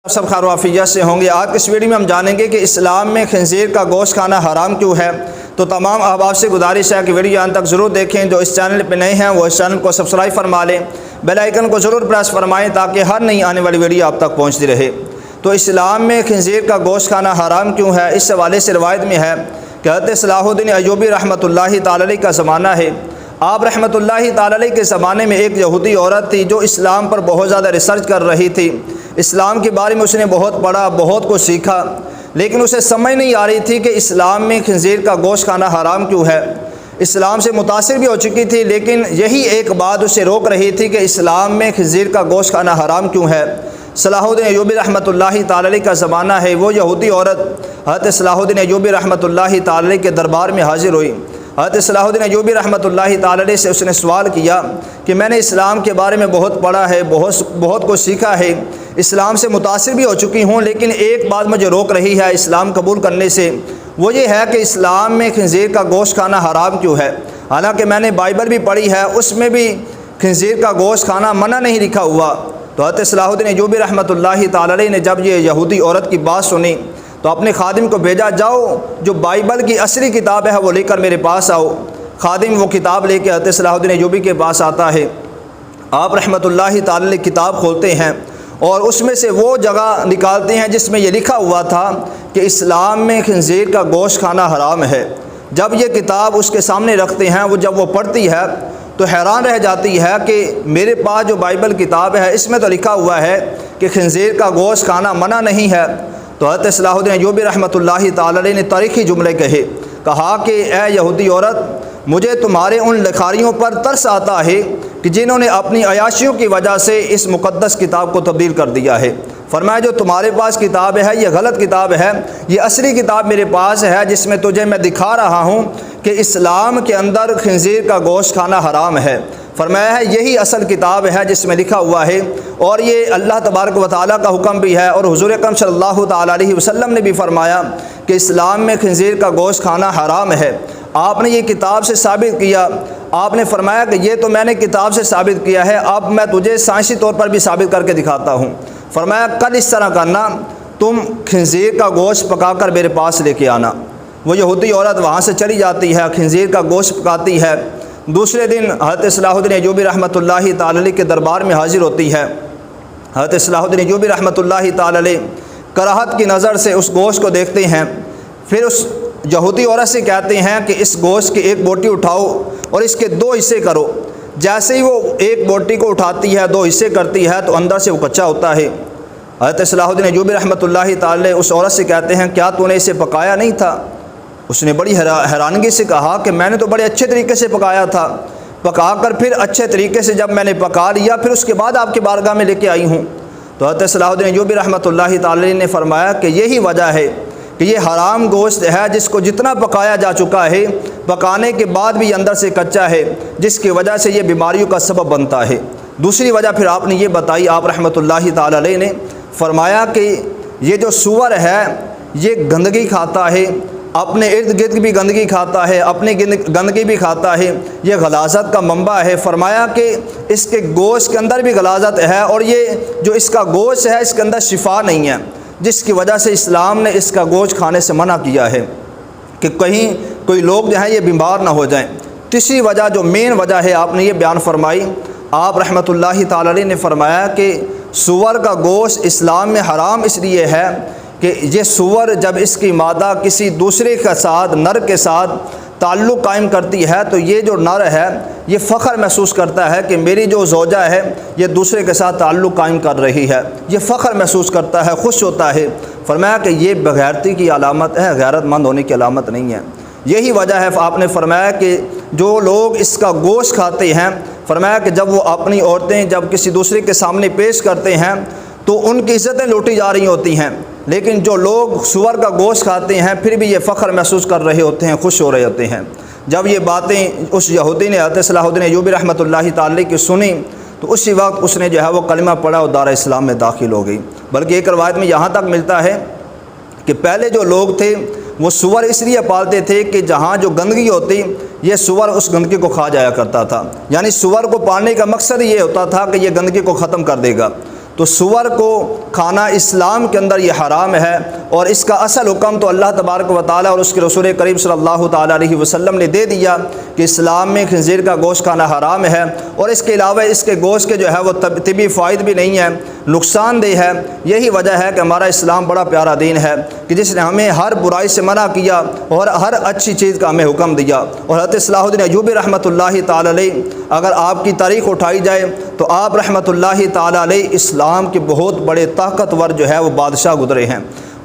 سب خیر و عافیت سے ہوں گے۔ آج کی اس ویڈیو میں ہم جانیں گے کہ اسلام میں خنزیر کا گوشت کھانا حرام کیوں ہے۔ تو تمام احباب سے گزارش ہے کہ ویڈیو یہاں تک ضرور دیکھیں۔ جو اس چینل پہ نئے ہیں وہ اس چینل کو سبسکرائب فرما لیں، بیل آئیکن کو ضرور پریس فرمائیں تاکہ ہر نئی آنے والی ویڈیو آپ تک پہنچتی رہے۔ تو اسلام میں خنزیر کا گوشت کھانا حرام کیوں ہے، اس حوالے سے روایت میں ہے کہ حضرت صلاح الدین ایوبی رحمۃ اللہ تعالی علیہ کا زمانہ ہے۔ آپ رحمۃ اللہ تعالی علیہ کے زمانے میں ایک یہودی عورت تھی جو اسلام پر بہت زیادہ ریسرچ کر رہی تھی۔ اسلام کے بارے میں اس نے بہت پڑھا، بہت کچھ سیکھا، لیکن اسے سمجھ نہیں آ رہی تھی کہ اسلام میں خنزیر کا گوشت کھانا حرام کیوں ہے۔ اسلام سے متاثر بھی ہو چکی تھی، لیکن یہی ایک بات اسے روک رہی تھی کہ اسلام میں خنزیر کا گوشت کھانا حرام کیوں ہے۔ صلاح الدین ایوبی رحمۃ اللہ تعالی علیہ کا زمانہ ہے۔ وہ یہودی عورت حضرت صلاح الدین ایوبی رحمۃ اللہ تعالی علیہ کے دربار میں حاضر ہوئی۔ حضرت صلاح الدین ایوبی رحمۃ اللہ تعالی علیہ سے اس نے سوال کیا کہ میں نے اسلام کے بارے میں بہت پڑھا ہے، بہت کچھ سیکھا ہے، اسلام سے متاثر بھی ہو چکی ہوں، لیکن ایک بات مجھے روک رہی ہے اسلام قبول کرنے سے، وہ یہ ہے کہ اسلام میں خنزیر کا گوشت کھانا حرام کیوں ہے۔ حالانکہ میں نے بائبل بھی پڑھی ہے، اس میں بھی خنزیر کا گوشت کھانا منع نہیں لکھا ہوا۔ تو حضرت صلاح الدین ایوبی رحمۃ اللہ تعالی علیہ نے جب یہ یہودی عورت کی بات سنی تو اپنے خادم کو بھیجا، جاؤ جو بائبل کی اصلی کتاب ہے وہ لے کر میرے پاس آؤ۔ خادم وہ کتاب لے کے حضرت صلاح الدین ایوبی کے پاس آتا ہے۔ آپ رحمۃ اللہ تعالی علیہ کتاب کھولتے ہیں اور اس میں سے وہ جگہ نکالتے ہیں جس میں یہ لکھا ہوا تھا کہ اسلام میں خنزیر کا گوشت کھانا حرام ہے۔ جب یہ کتاب اس کے سامنے رکھتے ہیں، جب وہ پڑھتی ہے تو حیران رہ جاتی ہے کہ میرے پاس جو بائبل کتاب ہے اس میں تو لکھا ہوا ہے کہ خنزیر کا گوشت کھانا منع نہیں ہے۔ تو حضرت صلاح الدین ایوبی رحمۃ اللہ تعالی علیہ نے تاریخی جملے کہا کہ اے یہودی عورت، مجھے تمہارے ان لکھاریوں پر ترس آتا ہے کہ جنہوں نے اپنی عیاشیوں کی وجہ سے اس مقدس کتاب کو تبدیل کر دیا ہے۔ فرمایا جو تمہارے پاس کتاب ہے یہ غلط کتاب ہے، یہ اصلی کتاب میرے پاس ہے جس میں تجھے میں دکھا رہا ہوں کہ اسلام کے اندر خنزیر کا گوشت کھانا حرام ہے۔ فرمایا ہے یہی اصل کتاب ہے جس میں لکھا ہوا ہے، اور یہ اللہ تبارک و تعالیٰ کا حکم بھی ہے، اور حضور اکرم صلی اللہ تعالیٰ علیہ وسلم نے بھی فرمایا کہ اسلام میں خنزیر کا گوشت کھانا حرام ہے۔ آپ نے یہ کتاب سے ثابت کیا۔ آپ نے فرمایا کہ یہ تو میں نے کتاب سے ثابت کیا ہے، اب میں تجھے سائنسی طور پر بھی ثابت کر کے دکھاتا ہوں۔ فرمایا کل اس طرح کرنا، تم خنزیر کا گوشت پکا کر میرے پاس لے کے آنا۔ وہ یہودی عورت وہاں سے چلی جاتی ہے، خنزیر کا گوشت پکاتی ہے۔ دوسرے دن حضرت صلاح الدین ایوبی رحمۃ اللہ تعالی علیہ کے دربار میں حاضر ہوتی ہے۔ حضرت صلاح الدین ایوبی رحمۃ اللہ تعالی علیہ کراہت کی نظر سے اس گوشت کو دیکھتے ہیں، پھر اس یہودی عورت سے کہتے ہیں کہ اس گوشت کی ایک بوٹی اٹھاؤ اور اس کے دو حصے کرو۔ جیسے ہی وہ ایک بوٹی کو اٹھاتی ہے، دو حصے کرتی ہے، تو اندر سے وہ کچا ہوتا ہے۔ حضرت صلاح الدین ایوبی رحمۃ اللہ تعالی علیہ اس عورت سے کہتے ہیں کیا تو نے اسے پکایا نہیں تھا؟ اس نے بڑی حیرانگی سے کہا کہ میں نے تو بڑے اچھے طریقے سے پکایا تھا، پکا کر پھر اچھے طریقے سے جب میں نے پکا لیا پھر اس کے بعد آپ کے بارگاہ میں لے کے آئی ہوں۔ تو حضرت صلاح الدین ایوبی رحمۃ اللہ تعالی نے فرمایا کہ یہی وجہ ہے کہ یہ حرام گوشت ہے جس کو جتنا پکایا جا چکا ہے، پکانے کے بعد بھی اندر سے کچا ہے، جس کی وجہ سے یہ بیماریوں کا سبب بنتا ہے۔ دوسری وجہ پھر آپ نے یہ بتائی، آپ رحمۃ اللہ تعالی علیہ نے فرمایا کہ یہ جو سور ہے یہ گندگی کھاتا ہے، اپنے ارد گرد بھی گندگی کھاتا ہے، اپنی گندگی بھی کھاتا ہے، یہ غلاظت کا منبع ہے۔ فرمایا کہ اس کے گوشت کے اندر بھی غلاظت ہے، اور یہ جو اس کا گوشت ہے اس کے اندر شفا نہیں ہے، جس کی وجہ سے اسلام نے اس کا گوشت کھانے سے منع کیا ہے کہ کہیں کوئی لوگ جو ہیں یہ بیمار نہ ہو جائیں۔ تیسری وجہ جو مین وجہ ہے آپ نے یہ بیان فرمائی، آپ رحمۃ اللہ تعالی علیہ نے فرمایا کہ سور کا گوشت اسلام میں حرام اس لیے ہے کہ یہ سور جب اس کی مادہ کسی دوسرے کے ساتھ، نر کے ساتھ تعلق قائم کرتی ہے تو یہ جو نر ہے یہ فخر محسوس کرتا ہے کہ میری جو زوجہ ہے یہ دوسرے کے ساتھ تعلق قائم کر رہی ہے، یہ فخر محسوس کرتا ہے، خوش ہوتا ہے۔ فرمایا کہ یہ بغیرتی کی علامت ہے، غیرت مند ہونے کی علامت نہیں ہے۔ یہی وجہ ہے آپ نے فرمایا کہ جو لوگ اس کا گوشت کھاتے ہیں، فرمایا کہ جب وہ اپنی عورتیں جب کسی دوسرے کے سامنے پیش کرتے ہیں تو ان کی عزتیں لوٹی جا رہی ہوتی ہیں، لیکن جو لوگ سور کا گوشت کھاتے ہیں پھر بھی یہ فخر محسوس کر رہے ہوتے ہیں، خوش ہو رہے ہوتے ہیں۔ جب یہ باتیں اس یہودی نے حضرت صلاح الدین ایوبی رحمۃ اللہ تعالی کی سنی تو اسی وقت اس نے جو ہے وہ کلمہ پڑھا اور دار اسلام میں داخل ہو گئی۔ بلکہ ایک روایت میں یہاں تک ملتا ہے کہ پہلے جو لوگ تھے وہ سور اس لیے پالتے تھے کہ جہاں جو گندگی ہوتی یہ سور اس گندگی کو کھا جایا کرتا تھا، یعنی سور کو پالنے کا مقصد یہ ہوتا تھا کہ یہ گندگی کو ختم کر دے گا۔ تو سور کو کھانا اسلام کے اندر یہ حرام ہے، اور اس کا اصل حکم تو اللہ تبارک و تعالیٰ اور اس کے رسول کریم صلی اللہ تعالیٰ علیہ وسلم نے دے دیا کہ اسلام میں خنزیر کا گوشت کھانا حرام ہے، اور اس کے علاوہ اس کے گوشت کے جو ہے وہ طبی فوائد بھی نہیں ہیں، نقصان دہ ہے۔ یہی وجہ ہے کہ ہمارا اسلام بڑا پیارا دین ہے کہ جس نے ہمیں ہر برائی سے منع کیا اور ہر اچھی چیز کا ہمیں حکم دیا۔ اور حضرت صلاح الدین ایوبی رحمۃ اللہ تعالیٰ علیہ، اگر آپ کی تاریخ اٹھائی جائے تو آپ رحمۃ اللہ تعالیٰ علیہ اسلام کے بہت بڑے طاقتور جو ہے وہ بادشاہ گزرے ہیں،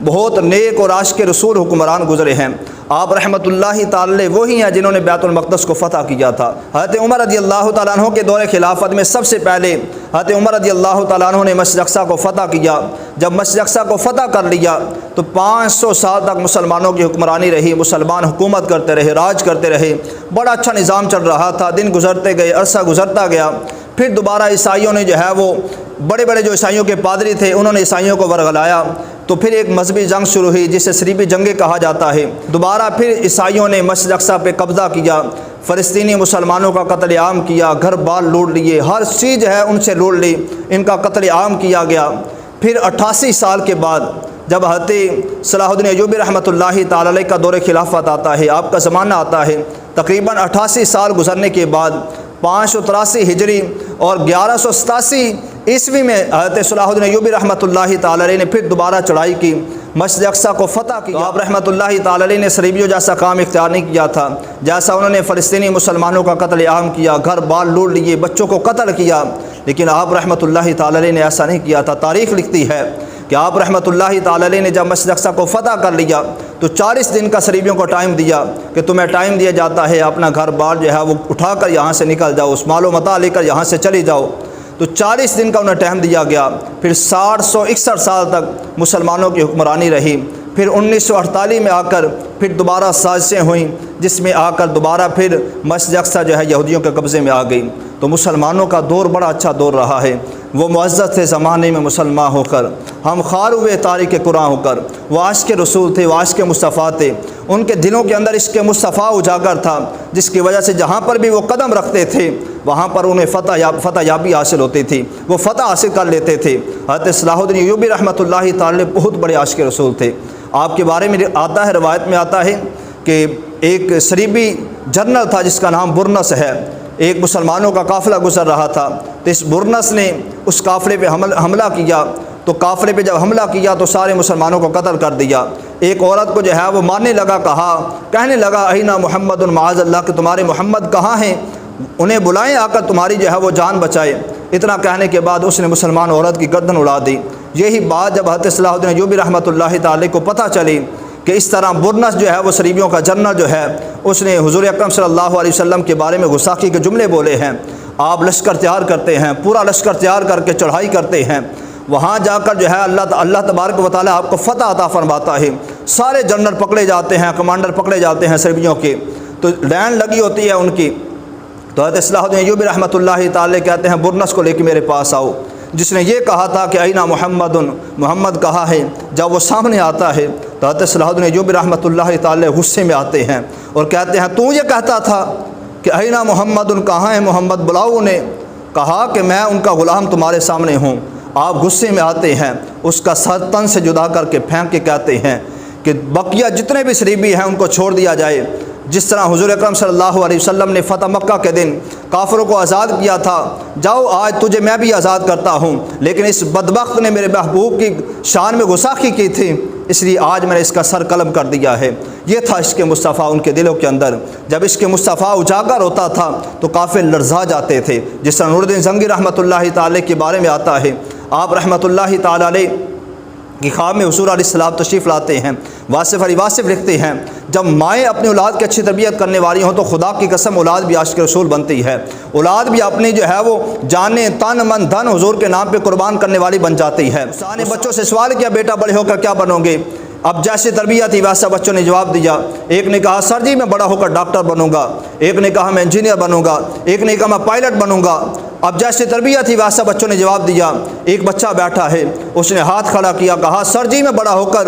بہت نیک اور عاشق رسول حکمران گزرے ہیں۔ آپ رحمۃ اللہ تعالیٰ علیہ وہی ہیں جنہوں نے بیت المقدس کو فتح کیا تھا۔ حضرت عمر رضی اللہ تعالیٰ عنہ کے دور خلافت میں سب سے پہلے حضرت عمر رضی اللہ تعالیٰ عنہ نے مسجد اقصیٰ کو فتح کیا۔ جب مسجد اقصیٰ کو فتح کر لیا تو 500 سال تک مسلمانوں کی حکمرانی رہی، مسلمان حکومت کرتے رہے، راج کرتے رہے، بڑا اچھا نظام چل رہا تھا۔ دن گزرتے گئے، عرصہ گزرتا گیا، پھر دوبارہ عیسائیوں نے جو ہے وہ بڑے بڑے جو عیسائیوں کے پادری تھے انہوں نے عیسائیوں کو ورغلایا، تو پھر ایک مذہبی جنگ شروع ہوئی جسے صلیبی جنگیں کہا جاتا ہے۔ دوبارہ پھر عیسائیوں نے مسجد اقصیٰ پہ قبضہ کیا، فلسطینی مسلمانوں کا قتل عام کیا، گھر بار لوٹ لیے، ہر چیز ہے ان سے لوٹ لی، ان کا قتل عام کیا گیا۔ پھر 88 سال کے بعد جب حضرت صلاح الدین ایوبی رحمۃ اللہ تعالیٰ علیہ کا دور خلافت آتا ہے، آپ کا زمانہ آتا ہے، تقریباً 88 سال گزرنے کے بعد 583 ہجری اور 1187 عیسوی میں حضرت صلاح الدین ایوبی رحمۃ اللہ تعالیٰ علیہ نے پھر دوبارہ چڑھائی کی، مسجد اقصیٰ کو فتح کیا۔ آپ رحمۃ اللہ تعالیٰ علیہ نے صلیبیوں جیسا کام اختیار نہیں کیا تھا، جیسا انہوں نے فلسطینی مسلمانوں کا قتل عام کیا، گھر بار لوٹ لیے، بچوں کو قتل کیا، لیکن آپ رحمۃ اللہ تعالیٰ علیہ نے ایسا نہیں کیا تھا۔ تاریخ لکھتی ہے کہ آپ رحمۃ اللہ تعالیٰ علیہ نے جب مسجد اقصیٰ کو فتح کر لیا تو 40 دن کا صلیبیوں کو ٹائم دیا کہ تمہیں ٹائم دیا جاتا ہے، اپنا گھر بار جو ہے وہ اٹھا کر یہاں سے نکل جاؤ، اس مال و متاع لے کر یہاں سے چلی جاؤ۔ تو 40 دن کا انہیں ٹائم دیا گیا، پھر 61 سال تک مسلمانوں کی حکمرانی رہی۔ پھر 1948 میں آ کر پھر دوبارہ سازشیں ہوئیں، جس میں آ کر دوبارہ پھر مسجد اقصیٰ جو ہے یہودیوں کے قبضے میں آ گئی۔ تو مسلمانوں کا دور بڑا اچھا دور رہا ہے، وہ معزز تھے زمانے میں مسلمان ہو کر، ہم خوار ہوئے تاریخ قرآن ہو کر، وہ عاشق رسول تھے، وہ عاشق مصطفیٰ تھے، ان کے دلوں کے اندر عشق مصطفیٰ اجاگر تھا، جس کی وجہ سے جہاں پر بھی وہ قدم رکھتے تھے وہاں پر انہیں فتح یابی حاصل ہوتی تھی، وہ فتح حاصل کر لیتے تھے۔ حضرت صلاح الدین ایوبی رحمۃ اللہ تعالی بہت بڑے عاشق رسول تھے۔ آپ کے بارے میں آتا ہے، روایت میں آتا ہے کہ ایک صلیبی جنرل تھا جس کا نام برنس ہے، ایک مسلمانوں کا قافلہ گزر رہا تھا، تو اس برنس نے اس قافلے پہ حملہ کیا، تو قافلے پہ جب حملہ کیا تو سارے مسلمانوں کو قتل کر دیا۔ ایک عورت کو جو ہے وہ مارنے لگا، کہنے لگا اینا محمد معاذ اللہ کہ تمہارے محمد کہاں ہیں، انہیں بلائیں آ کر تمہاری جو ہے وہ جان بچائے۔ اتنا کہنے کے بعد اس نے مسلمان عورت کی گردن اڑا دی۔ یہی بات جب حضرت صلاح الدین ایوبی رحمۃ اللہ تعالی کو پتہ چلی کہ اس طرح برنس جو ہے وہ صلیبیوں کا جنرل جو ہے اس نے حضور اکرم صلی اللہ علیہ وسلم کے بارے میں گستاخی کے جملے بولے ہیں، آپ لشکر تیار کرتے ہیں، پورا لشکر تیار کر کے چڑھائی کرتے ہیں، وہاں جا کر جو ہے اللہ تبارک و تعالیٰ آپ کو فتح عطا فرماتا ہے، سارے جنرل پکڑے جاتے ہیں، کمانڈر پکڑے جاتے ہیں صلیبیوں کے، تو لائن لگی ہوتی ہے ان کی۔ تو حضرت صلاح الدین ایوبی رحمۃ اللہ تعالی کہتے ہیں برنس کو لے کے میرے پاس آؤ، جس نے یہ کہا تھا کہ اینا محمد کہا ہے، جب وہ سامنے آتا ہے تو حضرت صلاح الدین ایوبی رحمۃ اللہ تعالی غصے میں آتے ہیں اور کہتے ہیں تو یہ کہتا تھا کہ اینا محمد کہاں ہے محمد، بلاؤ انہیں، کہا کہ میں ان کا غلام تمہارے سامنے ہوں۔ آپ غصے میں آتے ہیں، اس کا سر تن سے جدا کر کے پھینک کے کہتے ہیں کہ بقیہ جتنے بھی صلیبی ہیں ان کو چھوڑ دیا جائے، جس طرح حضور اکرم صلی اللہ علیہ وسلم نے فتح مکہ کے دن کافروں کو آزاد کیا تھا، جاؤ آج تجھے میں بھی آزاد کرتا ہوں، لیکن اس بدبخت نے میرے محبوب کی شان میں گستاخی کی تھی، اس لیے آج میں نے اس کا سر قلم کر دیا ہے۔ یہ تھا عشق مصطفیٰ ان کے دلوں کے اندر۔ جب عشق مصطفیٰ اجاگر ہوتا تھا تو کافر لرزا جاتے تھے، جس طرح نور الدین زنگی رحمۃ اللہ تعالی کے بارے میں آتا ہے، آپ رحمۃ اللہ تعالی علیہ کی خواب میں حضور علیہ السلام تشریف لاتے ہیں۔ واصف لکھتے ہیں جب مائیں اپنی اولاد کی اچھی تربیت کرنے والی ہوں تو خدا کی قسم اولاد بھی عاشق رسول بنتی ہے، اولاد بھی اپنی جو ہے وہ جانیں تن من دھن حضور کے نام پہ قربان کرنے والی بن جاتی ہے۔ اس نے بچوں سے سوال کیا بیٹا بڑے ہو کر کیا بنو گے؟ اب جیسے تربیت تھی ویسا بچوں نے جواب دیا، ایک نے کہا سر جی میں بڑا ہو کر ڈاکٹر بنوں گا، ایک نے کہا میں انجینئر بنوں گا، ایک نے کہا میں پائلٹ بنوں گا۔ اب جیسے تربیت تھی ویسا بچوں نے جواب دیا۔ ایک بچہ بیٹھا ہے، اس نے ہاتھ کھڑا کیا، کہا سر جی میں بڑا ہو کر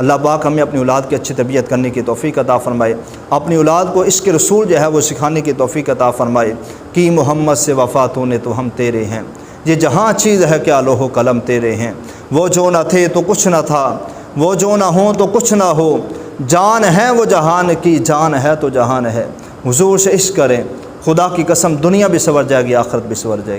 اللہ پاک ہمیں اپنی اولاد کی اچھی تربیت کرنے کی توفیق عطا فرمائے، اپنی اولاد کو عشق رسول جو ہے وہ سکھانے کی توفیق عطا فرمائے۔ کی محمد سے وفا تو نے تو ہم تیرے ہیں، یہ جہاں چیز ہے کیا لوح و قلم تیرے ہیں، وہ جو نہ تھے تو کچھ نہ تھا، وہ جو نہ ہوں تو کچھ نہ ہو، جان ہے وہ جہان کی، جان ہے تو جہان ہے۔ حضور سے عشق کریں، خدا کی قسم دنیا بھی سنور جائے گی، آخرت بھی سنور جائے گی۔